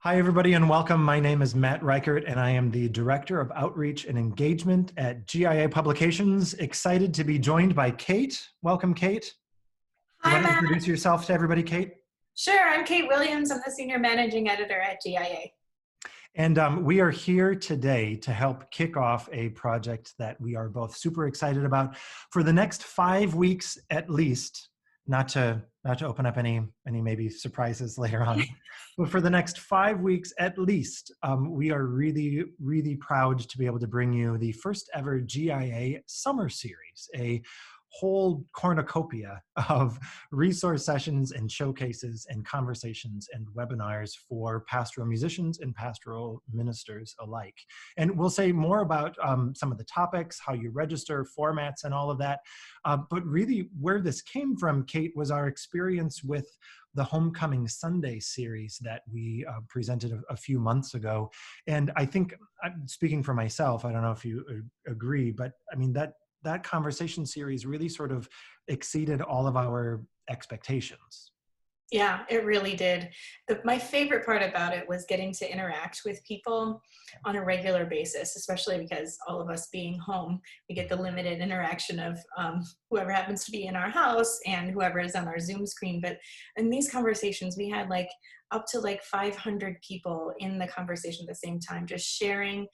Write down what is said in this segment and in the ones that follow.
Hi, everybody, and welcome. My name is Matt Reichert, and I am the Director of Outreach and Engagement at GIA Publications. Excited to be joined by Kate. Welcome, Kate. You Hi, want to Matt. introduce yourself to everybody, Kate? Sure, I'm Kate Williams. I'm the Senior Managing Editor at GIA. And we are here today to help kick off a project that we are both super excited about for the next 5 weeks at least. Not to open up any maybe surprises later on, but for the next 5 weeks at least, we are really proud to be able to bring you the first ever GIA summer series, a whole cornucopia of resource sessions and showcases and conversations and webinars for pastoral musicians and pastoral ministers alike. And we'll say more about some of the topics, how you register, formats, and all of that. But really where this came from, Kate, was our experience with the Homecoming Sunday series that we presented a few months ago. And I think, speaking for myself, I don't know if you agree, but I mean, that conversation series really sort of exceeded all of our expectations. Yeah, it really did. My favorite part about it was getting to interact with people on a regular basis, especially because all of us being home, we get the limited interaction of whoever happens to be in our house and whoever is on our Zoom screen. But in these conversations, we had up to 500 people in the conversation at the same time, just sharing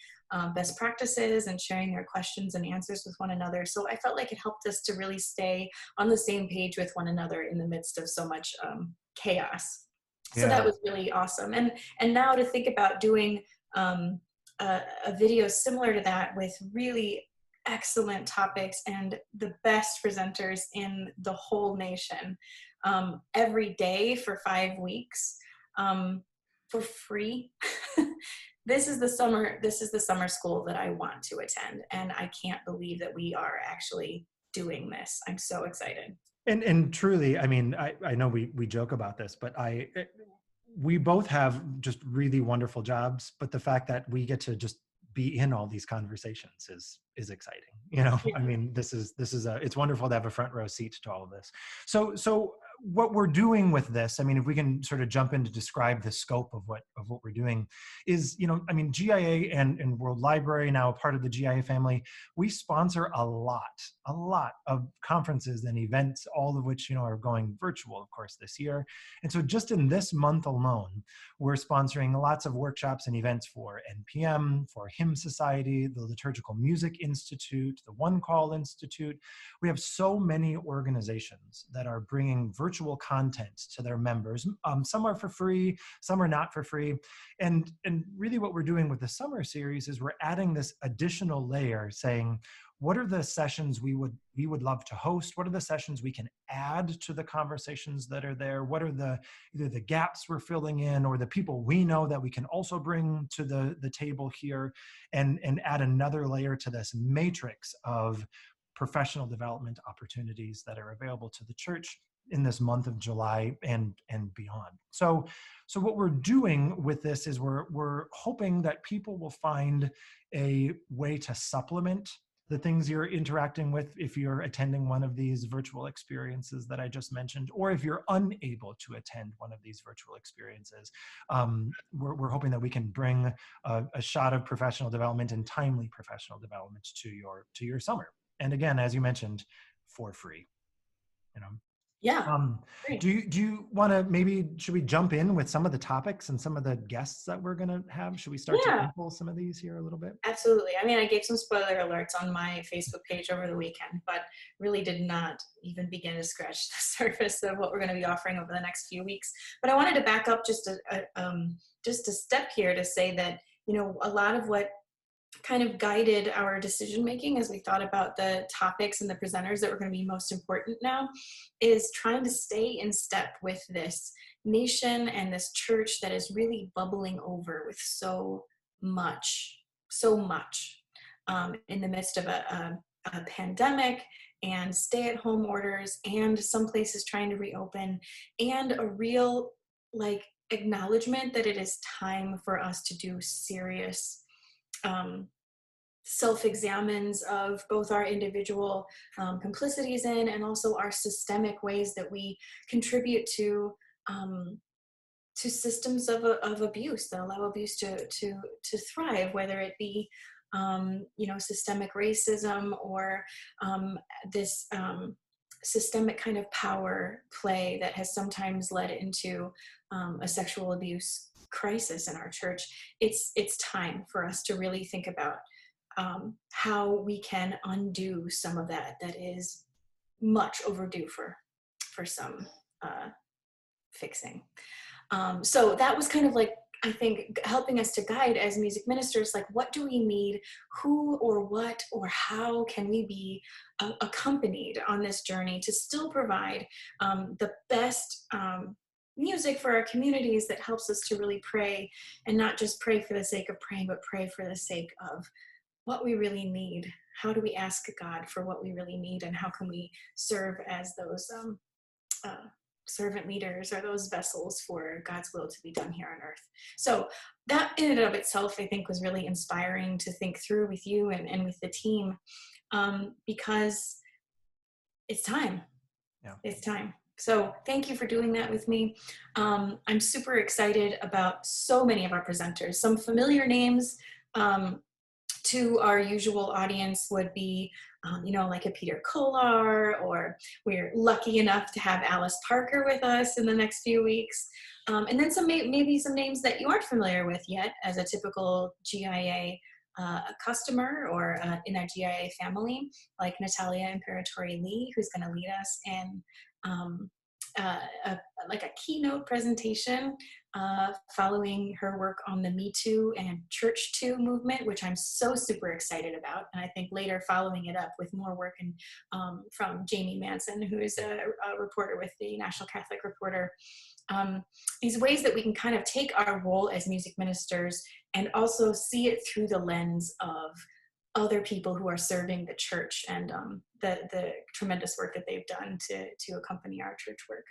best practices and sharing their questions and answers with one another. So I felt like it helped us to really stay on the same page with one another in the midst of so much chaos. So that was really awesome. And now to think about doing a video similar to that with really excellent topics and the best presenters in the whole nation every day for 5 weeks for free. This is the summer school that I want to attend, and I can't believe that we are actually doing this. I'm so excited. And truly, I mean, I know we joke about this, but we both have just really wonderful jobs, but the fact that we get to just be in all these conversations is exciting. Yeah. I mean, it's wonderful to have a front row seat to all of this. So what we're doing with this, I mean, if we can sort of jump in to describe the scope of what we're doing is, I mean, GIA and World Library, now a part of the GIA family, we sponsor a lot of conferences and events, all of which, are going virtual, of course, this year. And so just in this month alone, we're sponsoring lots of workshops and events for NPM, for Hymn Society, the Liturgical Music Institute, the One Call Institute. We have so many organizations that are bringing virtual content to their members. Some are for free, some are not for free. And really what we're doing with the summer series is we're adding this additional layer saying, what are the sessions we would love to host? What are the sessions we can add to the conversations that are there? What are either the gaps we're filling in or the people we know that we can also bring to the table here and add another layer to this matrix of professional development opportunities that are available to the church in this month of July and beyond. So what we're doing with this is we're hoping that people will find a way to supplement the things you're interacting with if you're attending one of these virtual experiences that I just mentioned, or if you're unable to attend one of these virtual experiences. We're hoping that we can bring a shot of professional development and timely professional development to your summer. And again, as you mentioned, for free. Yeah. Do you want to should we jump in with some of the topics and some of the guests that we're going to have? Should we start to unfold some of these here a little bit? Absolutely. I mean, I gave some spoiler alerts on my Facebook page over the weekend, but really did not even begin to scratch the surface of what we're going to be offering over the next few weeks. But I wanted to back up just a step here to say that, a lot of what kind of guided our decision making as we thought about the topics and the presenters that were going to be most important now is trying to stay in step with this nation and this church that is really bubbling over with so much in the midst of a pandemic and stay-at-home orders and some places trying to reopen and a real acknowledgement that it is time for us to do serious self-examines of both our individual complicities in and also our systemic ways that we contribute to systems of abuse that allow abuse to thrive, whether it be systemic racism or this systemic kind of power play that has sometimes led into a sexual abuse crisis in our church. It's time for us to really think about how we can undo some of that is much overdue for some fixing. So that was kind of like, I think, helping us to guide as music ministers, like, what do we need? Who or what or how can we be accompanied on this journey to still provide the best music for our communities that helps us to really pray, and not just pray for the sake of praying, but pray for the sake of what we really need. How do we ask God for what we really need, and how can we serve as those servant leaders or those vessels for God's will to be done here on earth? So that in and of itself, I think, was really inspiring to think through with you and with the team, because it's time. Yeah. It's time. So thank you for doing that with me. I'm super excited about so many of our presenters. Some familiar names to our usual audience would be, like a Peter Kolar, or we're lucky enough to have Alice Parker with us in the next few weeks. And then maybe some names that you aren't familiar with yet as a typical GIA customer or in our GIA family, like Natalia Imperatori Lee, who's going to lead us in like a keynote presentation following her work on the Me Too and Church Too movement, which I'm so super excited about. And I think later following it up with more work from Jamie Manson, who is a reporter with the National Catholic Reporter. These ways that we can kind of take our role as music ministers and also see it through the lens of other people who are serving the church, and the tremendous work that they've done to accompany our church work.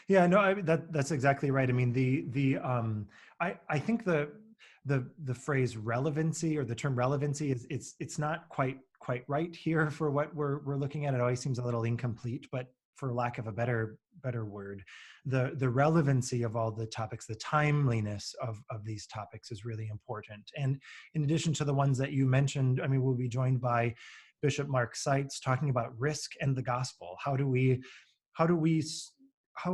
Yeah, no, that's exactly right. I mean, I think the phrase relevancy, or the term relevancy, is it's not quite right here for what we're looking at. It always seems a little incomplete, but for lack of a better word, the relevancy of all the topics, the timeliness of these topics is really important. And in addition to the ones that you mentioned, I mean, we'll be joined by Bishop Mark Seitz talking about risk and the gospel. How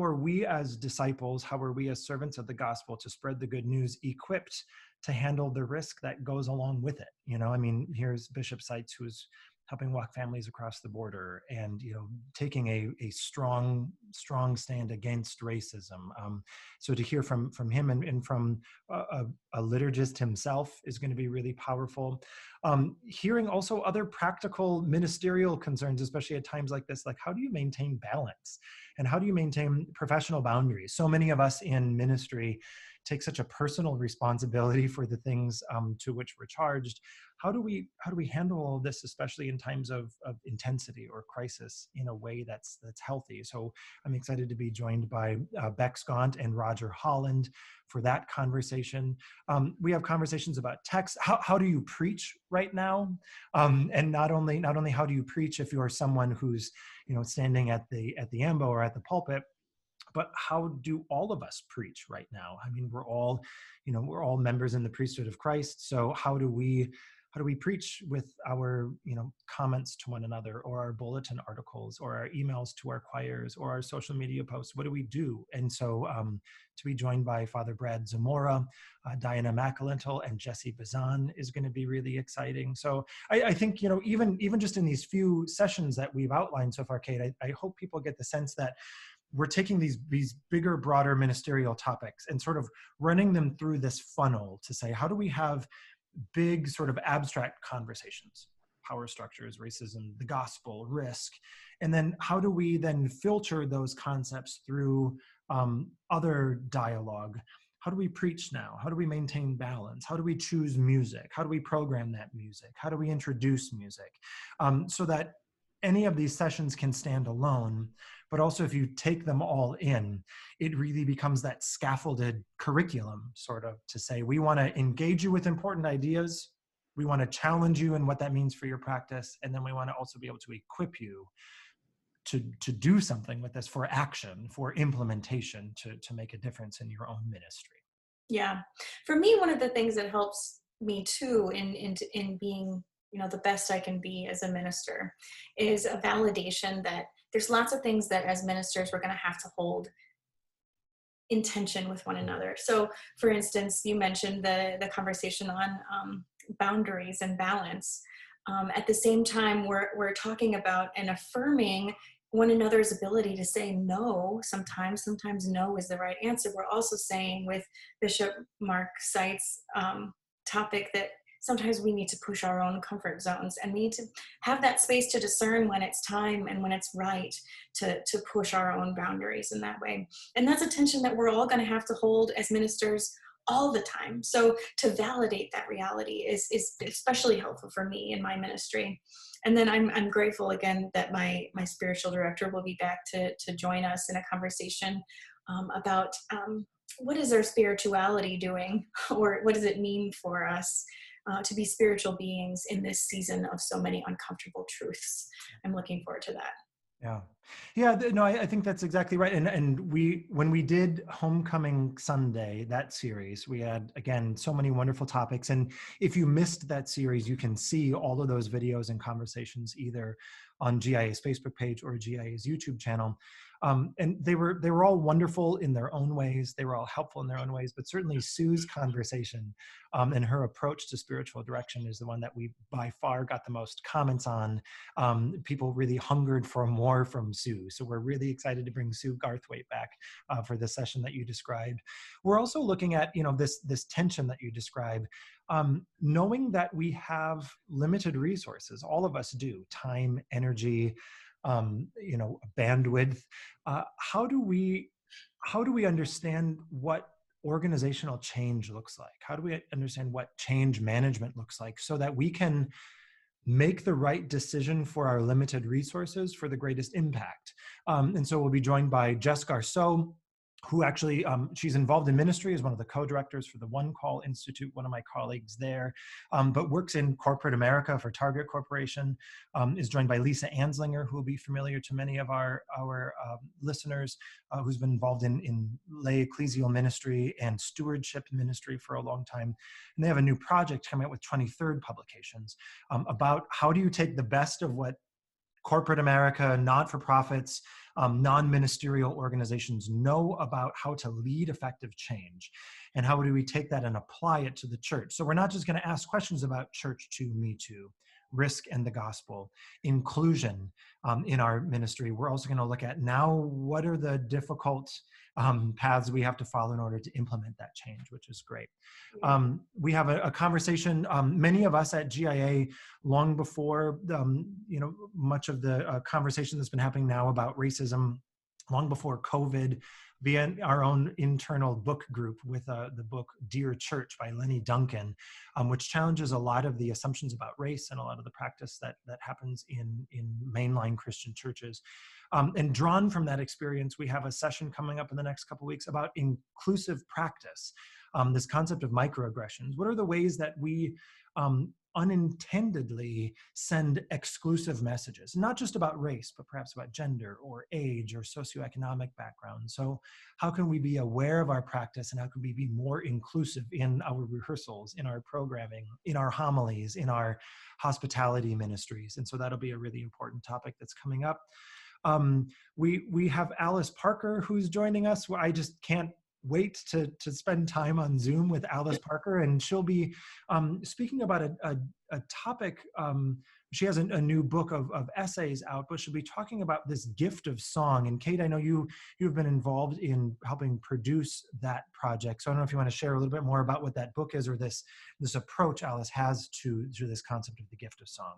are we as disciples, how are we as servants of the gospel to spread the good news, equipped to handle the risk that goes along with it? I mean, here's Bishop Seitz, who's helping walk families across the border, and taking a strong stand against racism. So to hear from him and from a liturgist himself is going to be really powerful. Hearing also other practical ministerial concerns, especially at times like this, like how do you maintain balance, and how do you maintain professional boundaries? So many of us in ministry take such a personal responsibility for the things to which we're charged. How do we handle all of this, especially in times of intensity or crisis, in a way that's healthy? So I'm excited to be joined by Beck Scott and Roger Holland for that conversation. We have conversations about text. How do you preach right now? And not only how do you preach if you're someone who's standing at the ambo or at the pulpit, but how do all of us preach right now? I mean, we're all members in the priesthood of Christ. So how do we preach with our, comments to one another, or our bulletin articles, or our emails to our choirs, or our social media posts? What do we do? And so to be joined by Father Brad Zamora, Diana McAlintle, and Jesse Bazan is going to be really exciting. So I think, even just in these few sessions that we've outlined so far, Kate, I hope people get the sense that we're taking these bigger, broader ministerial topics and sort of running them through this funnel to say, how do we have big sort of abstract conversations, power structures, racism, the gospel, risk, and then how do we then filter those concepts through other dialogue? How do we preach now? How do we maintain balance? How do we choose music? How do we program that music? How do we introduce music? So that any of these sessions can stand alone, but also if you take them all in, it really becomes that scaffolded curriculum, sort of, to say, we want to engage you with important ideas, we want to challenge you in what that means for your practice, and then we want to also be able to equip you to do something with this, for action, for implementation, to make a difference in your own ministry. Yeah. For me, one of the things that helps me too in being, the best I can be as a minister is a validation that there's lots of things that as ministers we're going to have to hold in tension with one another. So for instance, you mentioned the conversation on boundaries and balance. At the same time, we're talking about and affirming one another's ability to say no. Sometimes no is the right answer. We're also saying, with Bishop Mark Seitz' topic, that sometimes we need to push our own comfort zones, and we need to have that space to discern when it's time and when it's right to push our own boundaries in that way. And that's a tension that we're all going to have to hold as ministers all the time. So to validate that reality is especially helpful for me in my ministry. And then I'm grateful again that my spiritual director will be back to join us in a conversation about what is our spirituality doing, or what does it mean for us to be spiritual beings in this season of so many uncomfortable truths. I'm looking forward to that. Yeah. No, I think that's exactly right. And when we did Homecoming Sunday, that series, we had, again, so many wonderful topics. And if you missed that series, you can see all of those videos and conversations either on GIA's Facebook page or GIA's YouTube channel. And they were all wonderful in their own ways. They were all helpful in their own ways, but certainly Sue's conversation and her approach to spiritual direction is the one that we by far got the most comments on. People really hungered for more from Sue. So we're really excited to bring Sue Garthwaite back for the session that you described. We're also looking at, this tension that you describe, knowing that we have limited resources. All of us do: time, energy, bandwidth. How do we understand what organizational change looks like? How do we understand what change management looks like, so that we can make the right decision for our limited resources for the greatest impact? And so we'll be joined by Jess Garceau, who actually, she's involved in ministry as one of the co-directors for the One Call Institute, one of my colleagues there, but works in corporate America for Target Corporation, is joined by Lisa Anslinger, who will be familiar to many of our listeners, who's been involved in lay ecclesial ministry and stewardship ministry for a long time. And they have a new project coming out with 23rd Publications about how do you take the best of what corporate America, not-for-profits, non-ministerial organizations know about how to lead effective change, and how do we take that and apply it to the church. So we're not just going to ask questions about church to me too, risk and the gospel, inclusion in our ministry. We're also going to look at now what are the difficult paths we have to follow in order to implement that change, which is great. We have a conversation, many of us at GIA, long before much of the conversation that's been happening now about racism, long before COVID, via our own internal book group with the book Dear Church by Lenny Duncan, which challenges a lot of the assumptions about race and a lot of the practice that happens in mainline Christian churches. And drawn from that experience, we have a session coming up in the next couple of weeks about inclusive practice, this concept of microaggressions. What are the ways that we unintendedly send exclusive messages, not just about race, but perhaps about gender or age or socioeconomic background? So how can we be aware of our practice, and how can we be more inclusive in our rehearsals, in our programming, in our homilies, in our hospitality ministries? And so that'll be a really important topic that's coming up. We have Alice Parker, who's joining us. I just can't wait to spend time on Zoom with Alice Parker, and she'll be speaking about a topic. She has a new book of essays out, but she'll be talking about this gift of song. And Kate, I know you've been involved in helping produce that project. So I don't know if you want to share a little bit more about what that book is, or this approach Alice has to this concept of the gift of song.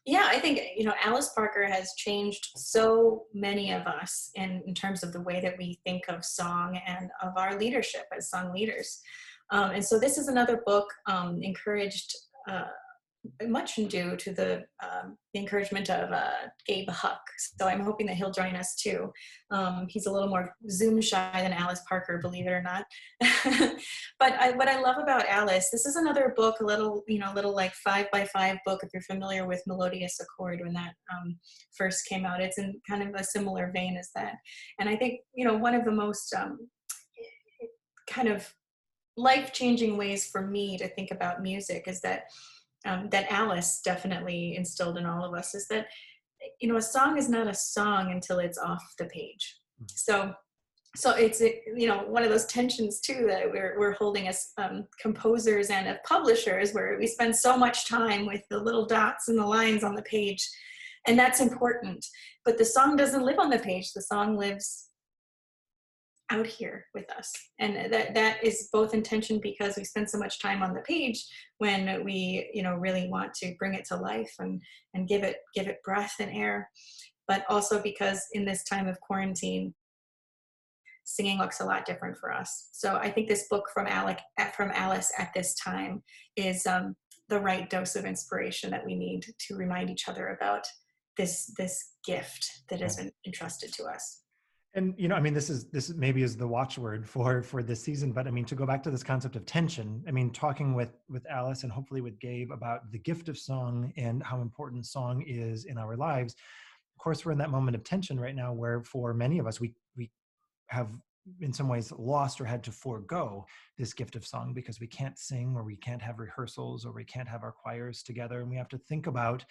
Yeah, I think, Alice Parker has changed so many of us in terms of the way that we think of song and of our leadership as song leaders. And so this is another book encouraged much due to the encouragement of Gabe Huck. So I'm hoping that he'll join us too. He's a little more Zoom shy than Alice Parker, believe it or not. But what I love about Alice, this is another book, a little, little like 5x5 book, if you're familiar with Melodious Accord when that first came out. It's in kind of a similar vein as that. And I think, one of the most kind of life-changing ways for me to think about music is that Alice definitely instilled in all of us is that, a song is not a song until it's off the page. So it's, one of those tensions too that we're holding as composers and as publishers, where we spend so much time with the little dots and the lines on the page, and that's important. But the song doesn't live on the page. The song lives out here with us, and that is both intention because we spend so much time on the page when we really want to bring it to life and give it breath and air, but also because in this time of quarantine, singing looks a lot different for us. So I think this book from Alice at this time is the right dose of inspiration that we need to remind each other about this gift that has been entrusted to us. And, this maybe is the watchword for this season, but to go back to this concept of tension, talking with Alice and hopefully with Gabe about the gift of song and how important song is in our lives. Of course, we're in that moment of tension right now where for many of us, we have in some ways lost or had to forego this gift of song because we can't sing, or we can't have rehearsals, or we can't have our choirs together, and we have to think about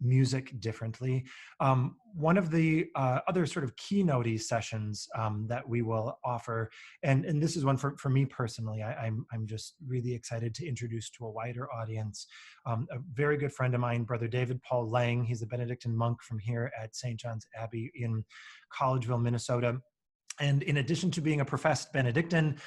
music differently. One of the other sort of keynote sessions that we will offer, and this is one for me personally, I'm just really excited to introduce to a wider audience, a very good friend of mine, Brother David Paul Lang. He's a Benedictine monk from here at St. John's Abbey in Collegeville, Minnesota. And in addition to being a professed Benedictine,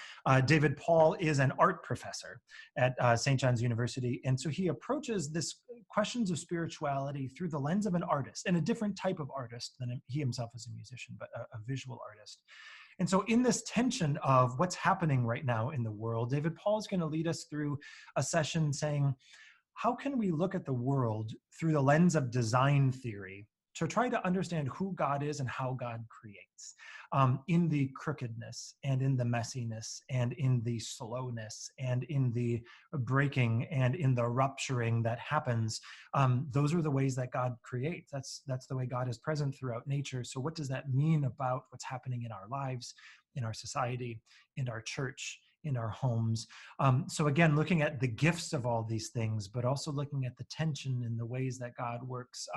David Paul is an art professor at St. John's University. And so he approaches this questions of spirituality through the lens of an artist, and a different type of artist than he himself is a musician, but a visual artist. And so in this tension of what's happening right now in the world, David Paul is going to lead us through a session saying, how can we look at the world through the lens of design theory to try to understand who God is and how God creates, in the crookedness and in the messiness and in the slowness and in the breaking and in the rupturing that happens. Those are the ways that God creates. That's the way God is present throughout nature. So what does that mean about what's happening in our lives, in our society, in our church, in our homes? So again, looking at the gifts of all these things, but also looking at the tension and the ways that God works.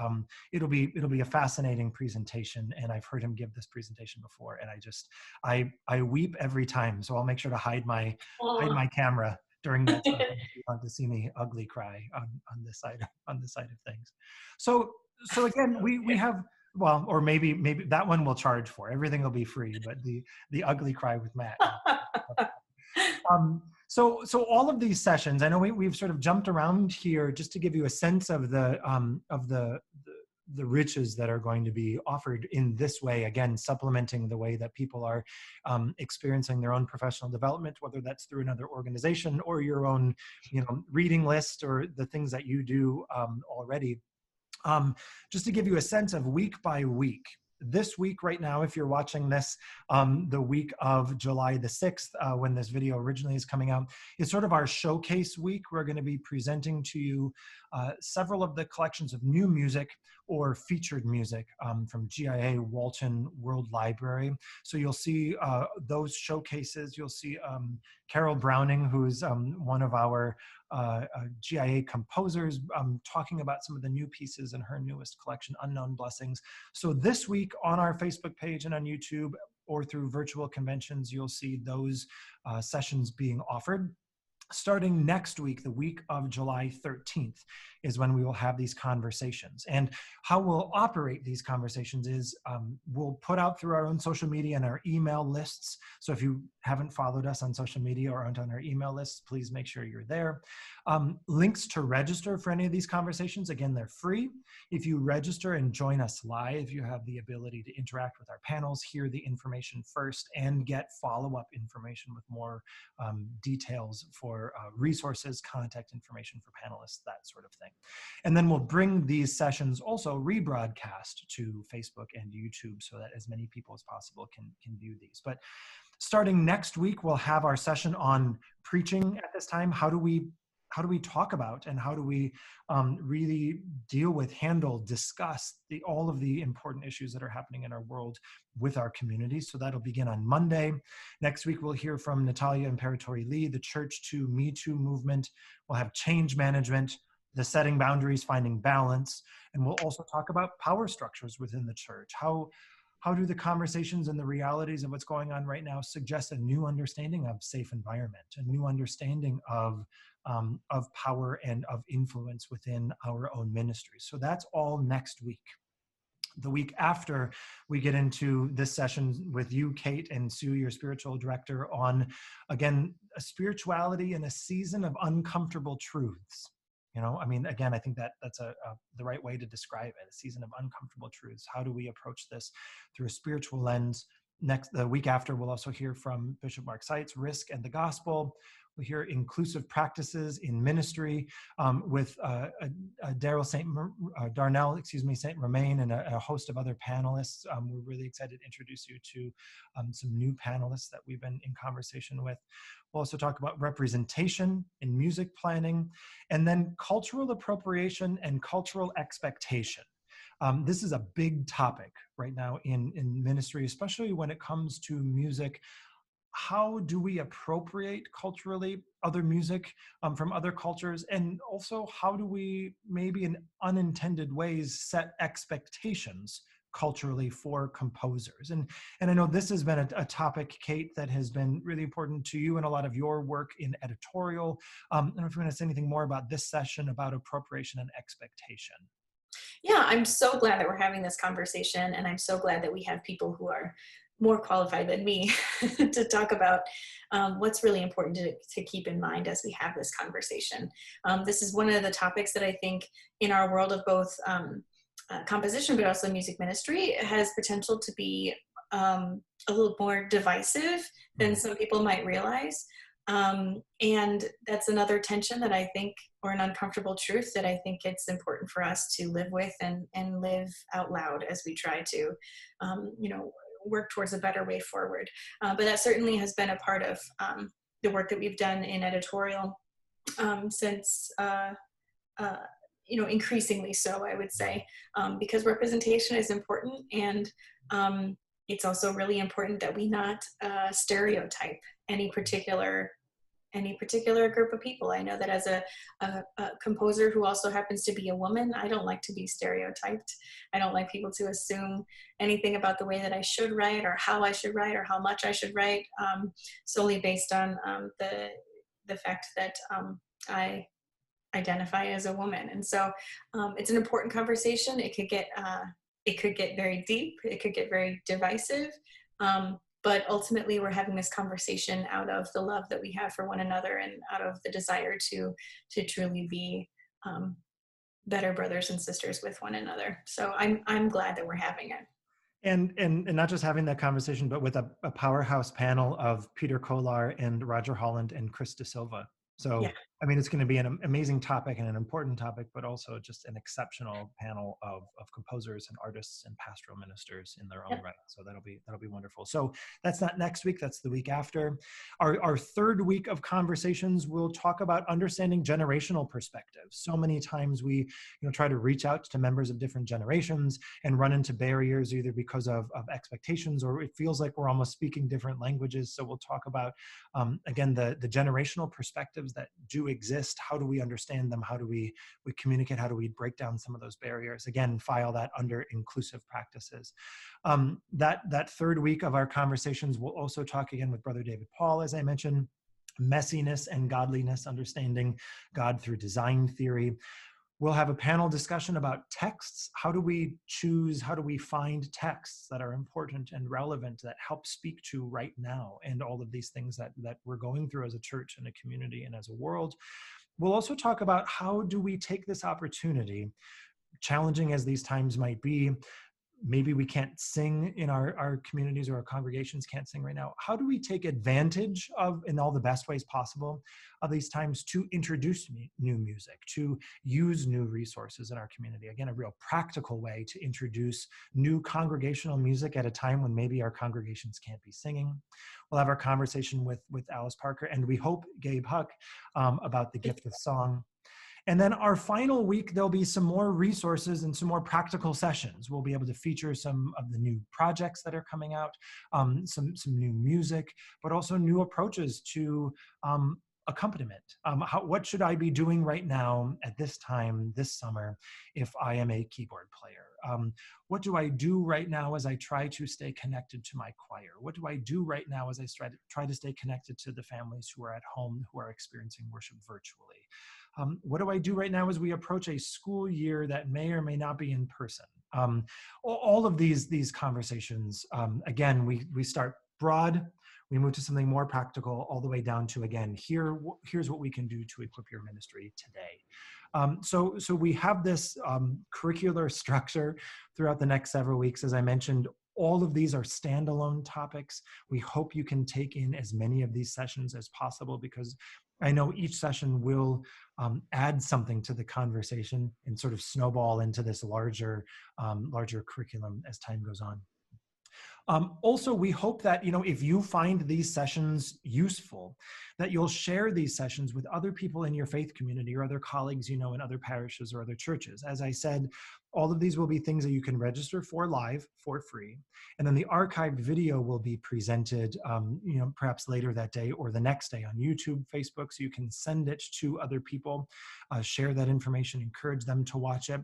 It'll be a fascinating presentation, and I've heard him give this presentation before, and I weep every time. So I'll make sure to hide my camera during that time if you want to see me ugly cry on this side of things. So again, we have. Well, or maybe that one we'll charge for. Everything will be free, but the ugly cry with Matt. So all of these sessions, I know we've sort of jumped around here just to give you a sense of the riches that are going to be offered in this way, again, supplementing the way that people are experiencing their own professional development, whether that's through another organization or your own, reading list or the things that you do already. Just to give you a sense of week by week. This week right now, if you're watching this, the week of July the 6th, when this video originally is coming out, is sort of our showcase week. We're going to be presenting to you several of the collections of new music or featured music from GIA, Walton, World Library. So you'll see those showcases. You'll see Carol Browning, who's one of our GIA composers, talking about some of the new pieces in her newest collection, Unknown Blessings. So this week on our Facebook page and on YouTube or through virtual conventions, you'll see those sessions being offered. Starting next week, the week of July 13th, is when we will have these conversations. And how we'll operate these conversations is we'll put out through our own social media and our email lists. So if you haven't followed us on social media or aren't on our email lists, please make sure you're there. Links to register for any of these conversations, again, they're free. If you register and join us live, you have the ability to interact with our panels, hear the information first, and get follow-up information with more details for for resources, contact information for panelists, that sort of thing. And then we'll bring these sessions also rebroadcast to Facebook and YouTube so that as many people as possible can view these. But starting next week, we'll have our session on preaching at this time. How do we talk about and how do we really deal with, handle, discuss all of the important issues that are happening in our world with our community? So that'll begin on Monday. Next week, we'll hear from Natalia Imperatori Lee, the Church to Me Too movement. We'll have change management, the setting boundaries, finding balance, and we'll also talk about power structures within the church. How do the conversations and the realities of what's going on right now suggest a new understanding of safe environment, a new understanding of power and of influence within our own ministry? So that's all next week. The week after, we get into this session with you, Kate, and Sue, your spiritual director, on, again, a spirituality in a season of uncomfortable truths. Again, I think that's the right way to describe it, a season of uncomfortable truths. How do we approach this through a spiritual lens? The week after, we'll also hear from Bishop Mark Seitz, Risk and the Gospel. We'll hear inclusive practices in ministry with Darnell St. Romain, and a host of other panelists. We're really excited to introduce you to some new panelists that we've been in conversation with. We'll also talk about representation in music planning, and then cultural appropriation and cultural expectation. This is a big topic right now in ministry, especially when it comes to music. How do we appropriate culturally other music from other cultures? And also, how do we maybe in unintended ways set expectations culturally for composers? And I know this has been a topic, Kate, that has been really important to you and a lot of your work in editorial. I don't know if you're going to say anything more about this session about appropriation and expectation. Yeah, I'm so glad that we're having this conversation, and I'm so glad that we have people who are more qualified than me to talk about what's really important to keep in mind as we have this conversation. This is one of the topics that I think in our world of both composition, but also music ministry, has potential to be a little more divisive than some people might realize. And that's another tension that I think, or an uncomfortable truth that I think it's important for us to live with and live out loud as we try to, work towards a better way forward. But that certainly has been a part of the work that we've done in editorial since, increasingly so, I would say, because representation is important, and it's also really important that we not stereotype any particular group of people. I know that as a composer who also happens to be a woman, I don't like to be stereotyped. I don't like people to assume anything about the way that I should write, or how I should write, or how much I should write, solely based on the fact that I identify as a woman. And so it's an important conversation. It could get very deep. It could get very divisive. But ultimately, we're having this conversation out of the love that we have for one another, and out of the desire to truly be better brothers and sisters with one another. So I'm glad that we're having it. And not just having that conversation, but with a powerhouse panel of Peter Kolar and Roger Holland and Chris De Silva. So, yeah. It's going to be an amazing topic and an important topic, but also just an exceptional panel of composers and artists and pastoral ministers in their own right. So that'll be wonderful. So that's not next week, that's the week after. Our third week of conversations, we'll talk about understanding generational perspectives. So many times we try to reach out to members of different generations and run into barriers, either because of expectations, or it feels like we're almost speaking different languages. So we'll talk about, again, the generational perspectives that do exist. How do we understand them? How do we communicate? How do we break down some of those barriers? Again, file that under inclusive practices. That third week of our conversations, we'll also talk again with Brother David Paul, as I mentioned, messiness and godliness, understanding God through design theory. We'll have a panel discussion about texts. How do we find texts that are important and relevant, that help speak to right now, and all of these things that we're going through as a church and a community and as a world. We'll also talk about how do we take this opportunity, challenging as these times might be, maybe we can't sing in our communities, or our congregations can't sing right now. How do we take advantage of, in all the best ways possible, of these times to introduce new music, to use new resources in our community? Again, a real practical way to introduce new congregational music at a time when maybe our congregations can't be singing. We'll have our conversation with Alice Parker, and we hope Gabe Huck, about the gift of song. And then our final week, there'll be some more resources and some more practical sessions. We'll be able to feature some of the new projects that are coming out, some new music, but also new approaches to accompaniment. What should I be doing right now at this time, this summer, if I am a keyboard player? What do I do right now as I try to stay connected to my choir? What do I do right now as I try to stay connected to the families who are at home, who are experiencing worship virtually? What do I do right now as we approach a school year that may or may not be in person? All of these conversations, again, we start broad, we move to something more practical, all the way down to, again, here's what we can do to equip your ministry today. So we have this curricular structure throughout the next several weeks. As I mentioned, all of these are standalone topics. We hope you can take in as many of these sessions as possible, because I know each session will add something to the conversation and sort of snowball into this larger curriculum as time goes on. Also, we hope that, if you find these sessions useful, that you'll share these sessions with other people in your faith community, or other colleagues, in other parishes or other churches. As I said, all of these will be things that you can register for live for free. And then the archived video will be presented, perhaps later that day or the next day on YouTube, Facebook, so you can send it to other people, share that information, encourage them to watch it.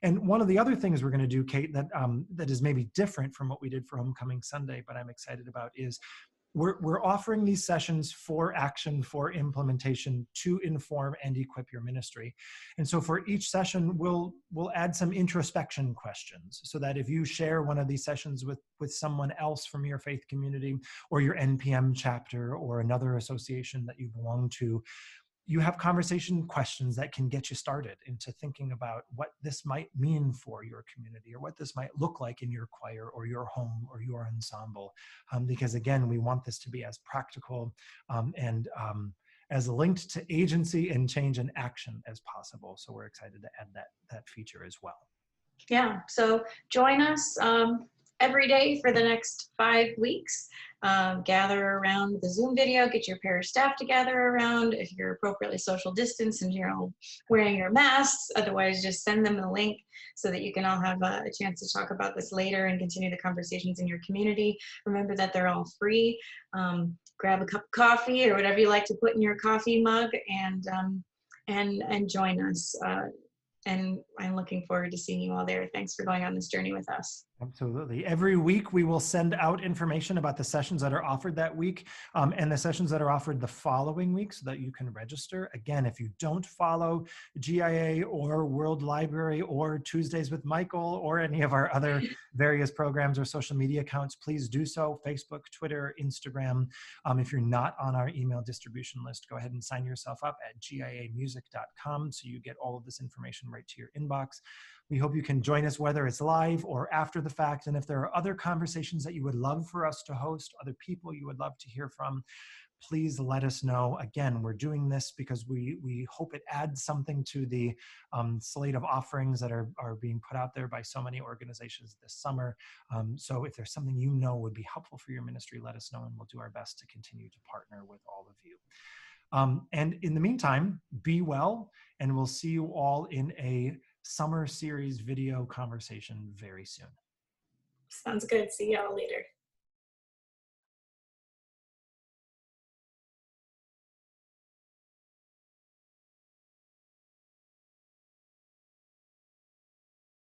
And one of the other things we're going to do, Kate, that is maybe different from what we did for Homecoming Sunday, but I'm excited about, is we're offering these sessions for action, for implementation, to inform and equip your ministry. And so for each session, we'll add some introspection questions, so that if you share one of these sessions with someone else from your faith community, or your NPM chapter, or another association that you belong to, you have conversation questions that can get you started into thinking about what this might mean for your community, or what this might look like in your choir, or your home, or your ensemble. Because again, we want this to be as practical and as linked to agency and change and action as possible. So we're excited to add that feature as well. Yeah, so join us every day for the next 5 weeks. Gather around the Zoom video, get your parish staff to gather around if you're appropriately social distance and you're all wearing your masks. Otherwise, just send them the link so that you can all have a chance to talk about this later and continue the conversations in your community. Remember that they're all free. Grab a cup of coffee or whatever you like to put in your coffee mug, and join us. And I'm looking forward to seeing you all there. Thanks for going on this journey with us. Absolutely. Every week we will send out information about the sessions that are offered that week, and the sessions that are offered the following week, so that you can register. Again, if you don't follow GIA or World Library or Tuesdays with Michael or any of our other various programs or social media accounts, please do so. Facebook, Twitter, Instagram. If you're not on our email distribution list, go ahead and sign yourself up at giamusic.com so you get all of this information right to your inbox. We hope you can join us, whether it's live or after the fact. And if there are other conversations that you would love for us to host, other people you would love to hear from, please let us know. Again, we're doing this because we hope it adds something to the slate of offerings that are being put out there by so many organizations this summer. So if there's something would be helpful for your ministry, let us know, and we'll do our best to continue to partner with all of you. And in the meantime, be well, and we'll see you all in a summer series video conversation very soon. Sounds good. See y'all later.